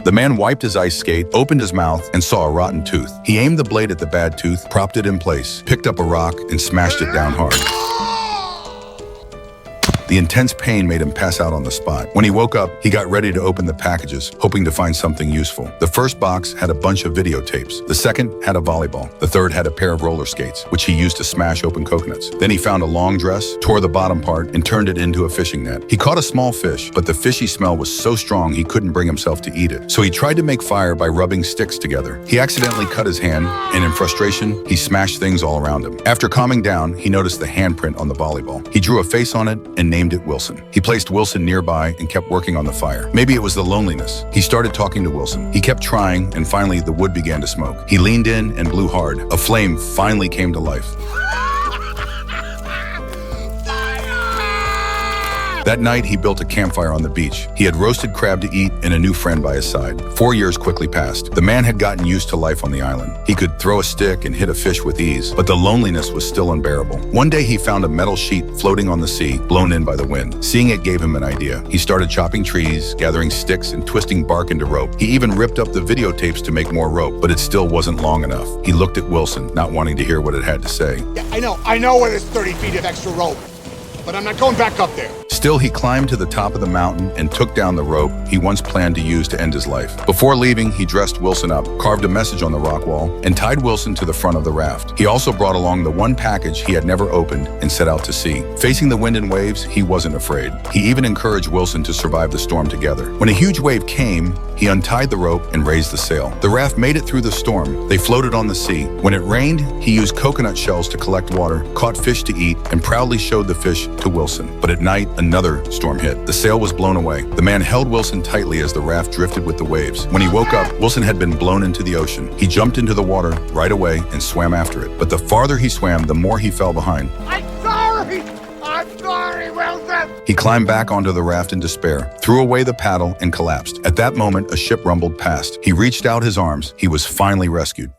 The man wiped his ice skate, opened his mouth, and saw a rotten tooth. He aimed the blade at the bad tooth, propped it in place, picked up a rock, and smashed it down hard. The intense pain made him pass out on the spot. When he woke up, he got ready to open the packages, hoping to find something useful. The first box had a bunch of videotapes. The second had a volleyball. The third had a pair of roller skates, which he used to smash open coconuts. Then he found a long dress, tore the bottom part, and turned it into a fishing net. He caught a small fish, but the fishy smell was so strong he couldn't bring himself to eat it. So he tried to make fire by rubbing sticks together. He accidentally cut his hand, and in frustration, he smashed things all around him. After calming down, he noticed the handprint on the volleyball. He drew a face on it and named it Wilson. He placed Wilson nearby and kept working on the fire. Maybe it was the loneliness. He started talking to Wilson. He kept trying, and finally the wood began to smoke. He leaned in and blew hard. A flame finally came to life. That night, he built a campfire on the beach. He had roasted crab to eat and a new friend by his side. 4 years quickly passed. The man had gotten used to life on the island. He could throw a stick and hit a fish with ease, but the loneliness was still unbearable. One day, he found a metal sheet floating on the sea, blown in by the wind. Seeing it gave him an idea. He started chopping trees, gathering sticks, and twisting bark into rope. He even ripped up the videotapes to make more rope, but it still wasn't long enough. He looked at Wilson, not wanting to hear what it had to say. Yeah, I know it is 30 feet of extra rope, but I'm not going back up there. Still, he climbed to the top of the mountain and took down the rope he once planned to use to end his life. Before leaving, he dressed Wilson up, carved a message on the rock wall, and tied Wilson to the front of the raft. He also brought along the one package he had never opened and set out to sea. Facing the wind and waves, he wasn't afraid. He even encouraged Wilson to survive the storm together. When a huge wave came, he untied the rope and raised the sail. The raft made it through the storm. They floated on the sea. When it rained, he used coconut shells to collect water, caught fish to eat, and proudly showed the fish to Wilson. But at night, another storm hit. The sail was blown away. The man held Wilson tightly as the raft drifted with the waves. When he woke up, Wilson had been blown into the ocean. He jumped into the water right away and swam after it. But the farther he swam, the more he fell behind. I'm sorry, Wilson! He climbed back onto the raft in despair, threw away the paddle, and collapsed. At that moment, a ship rumbled past. He reached out his arms. He was finally rescued.